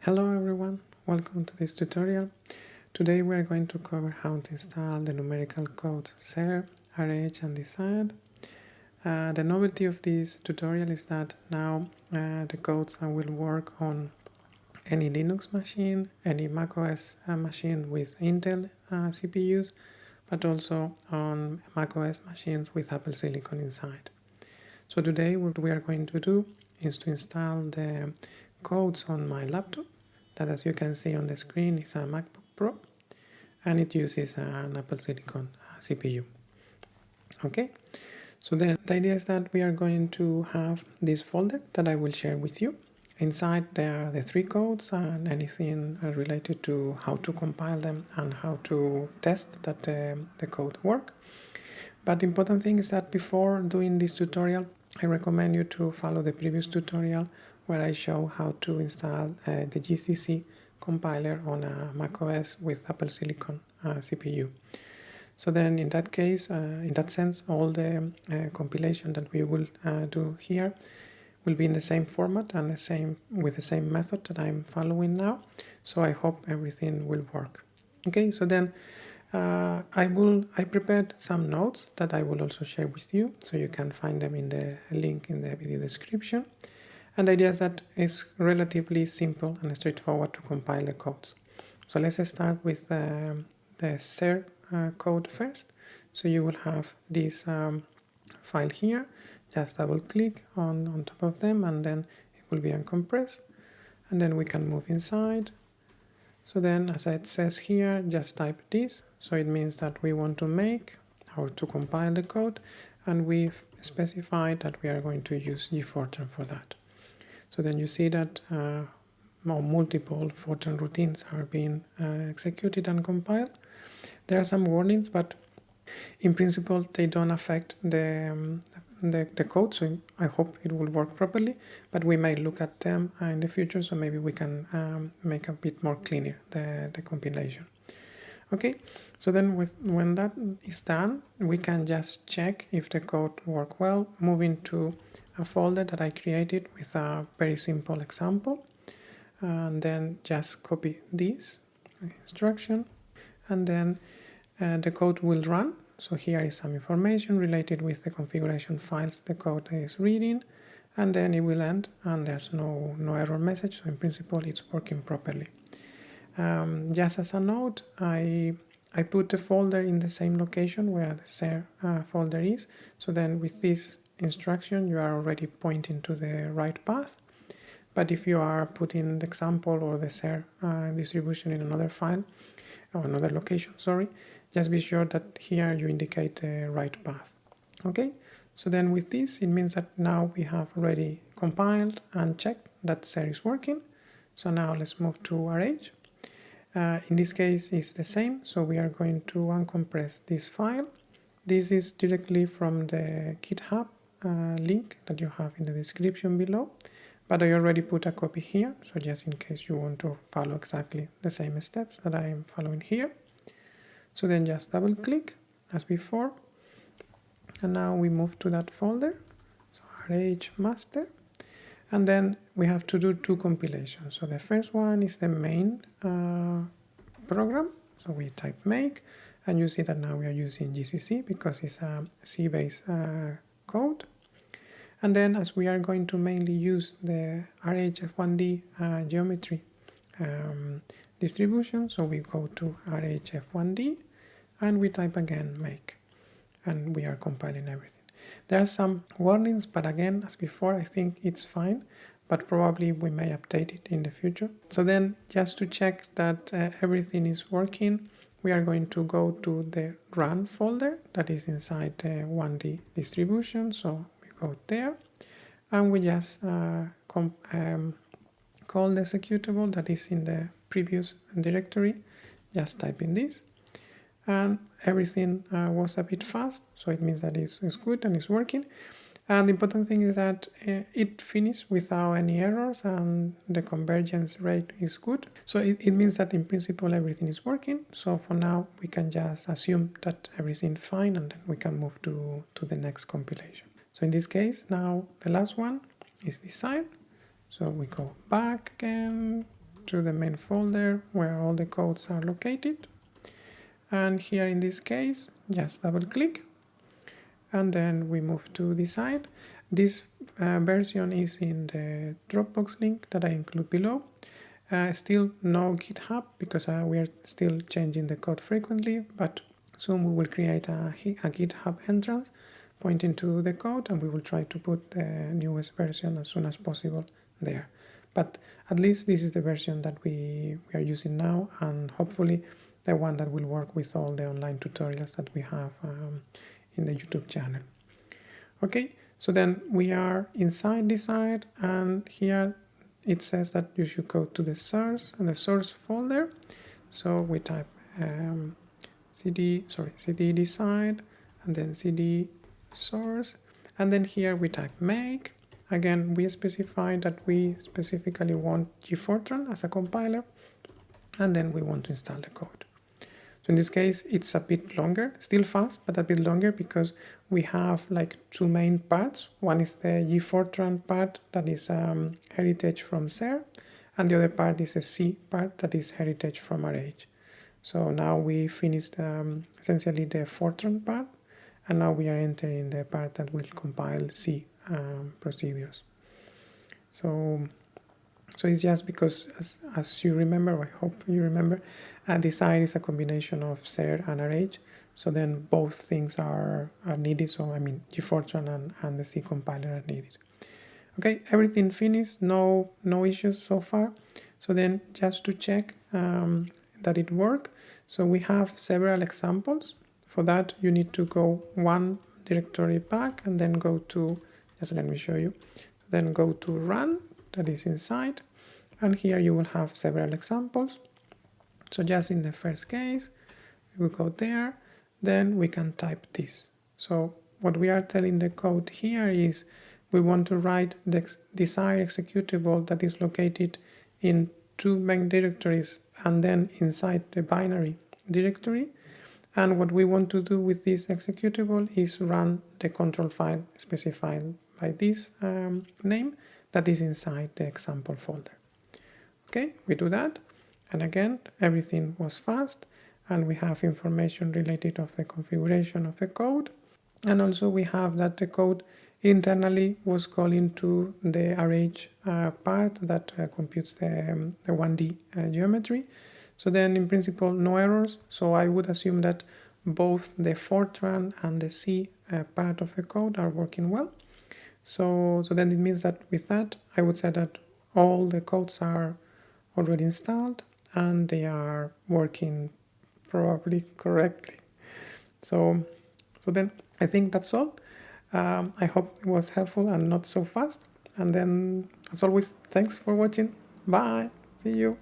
Hello everyone, welcome to this tutorial. Today we are going to cover how to install the numerical codes DeSIRe, RH and DeSIRe. The novelty of this tutorial is that now the codes will work on any Linux machine, any macOS machine with Intel CPUs, but also on macOS machines with Apple Silicon inside. So today what we are going to do is to install the codes on my laptop that, as you can see on the screen, is a MacBook Pro and it uses an Apple Silicon CPU. Okay, so then the idea is that we are going to have this folder that I will share with you. Inside there are the three codes and anything related to how to compile them and how to test that the code work. But the important thing is that before doing this tutorial, I recommend you to follow the previous tutorial where I show how to install the GCC compiler on a macOS with Apple Silicon CPU. So then in that case, in that sense, all the compilation that we will do here will be in the same format and with the same method that I'm following now. So I hope everything will work. Okay, so then I prepared some notes that I will also share with you, so you can find them in the link in the video description. And the idea is that it's relatively simple and straightforward to compile the codes. So let's start with the DeSIRe code first. So you will have this file here. Just double click on top of them and then it will be uncompressed. And then we can move inside. So then, as it says here, just type this. So it means that we want to make or to compile the code, and we've specified that we are going to use Fortran for that. So then you see that multiple Fortran routines are being executed and compiled. There are some warnings, but in principle they don't affect the code, so I hope it will work properly, but we may look at them in the future, so maybe we can make a bit more cleaner the compilation. Okay, so then when that is done, we can just check if the code worked well, moving to a folder that I created with a very simple example, and then just copy this instruction, and then the code will run. So here is some information related with the configuration files the code is reading, and then it will end and there's no error message. So in principle it's working properly. Just as a note, I put the folder in the same location where the DeSIRe folder is. So then with this instruction you are already pointing to the right path. But if you are putting the example or the DeSIRe distribution in another file or another location, sorry, just be sure that here you indicate the right path. Okay, so then with this, it means that now we have already compiled and checked that DeSIRe is working. So now let's move to RH. In this case, it's the same. So we are going to uncompress this file. This is directly from the GitHub link that you have in the description below. But I already put a copy here. So just in case you want to follow exactly the same steps that I am following here. So then just double click as before. And now we move to that folder. So RH master. And then we have to do two compilations. So the first one is the main program. So we type make, and you see that now we are using GCC because it's a C-based code. And then as we are going to mainly use the RHF1D geometry distribution, so we go to RHF1D and we type again make, and we are compiling everything. There are some warnings, but again, as before, I think it's fine, but probably we may update it in the future. So then just to check that everything is working, we are going to go to the run folder that is inside the 1D distribution. So we go there and we just call the executable that is in the previous directory. Just type in this. And everything was a bit fast, so it means that it's good and it's working. And the important thing is that it finished without any errors and the convergence rate is good. So it means that in principle everything is working. So for now we can just assume that everything's fine and then we can move to the next compilation. So in this case, now the last one is DeSIRe. So we go back again to the main folder where all the codes are located. And here in this case, just double click. And then we move to DeSIRe. This version is in the Dropbox link that I include below. Still no GitHub because we are still changing the code frequently, but soon we will create a GitHub entrance pointing to the code, and we will try to put the newest version as soon as possible there. But at least this is the version that we are using now, and hopefully the one that will work with all the online tutorials that we have in the YouTube channel. Okay, so then we are inside DeSIRe, and here it says that you should go to the source folder. So we type cd DeSIRe and then cd source, and then here we type make. Again, we specify that we specifically want gfortran as a compiler, and then we want to install the code. So in this case, it's a bit longer, still fast, but a bit longer because we have like two main parts. One is the gfortran part that is heritage from SER, and the other part is the C part that is heritage from RH. So now we finished essentially the Fortran part, and now we are entering the part that will compile C procedures. So it's just because, as you remember, I hope you remember, DeSIRe is a combination of SER and RH. So then both things are needed. So I mean, gfortran and the C compiler are needed. Okay, everything finished, no issues so far. So then just to check that it worked, so we have several examples. For that, you need to go one directory back and then go to, just let me show you, then go to run, that is inside, and here you will have several examples. So just in the first case, we will go there, then we can type this. So what we are telling the code here is we want to write the DeSIRe executable that is located in two main directories and then inside the binary directory. And what we want to do with this executable is run the control file specified by this name that is inside the example folder. Okay, we do that. And again, everything was fast, and we have information related of the configuration of the code. And also we have that the code internally was calling to the RH part that computes the 1D geometry. So then in principle, no errors. So I would assume that both the Fortran and the C part of the code are working well. So then it means that with that, I would say that all the codes are already installed and they are working probably correctly. So then I think that's all. I hope it was helpful and not so fast. And then, as always, thanks for watching. Bye. See you.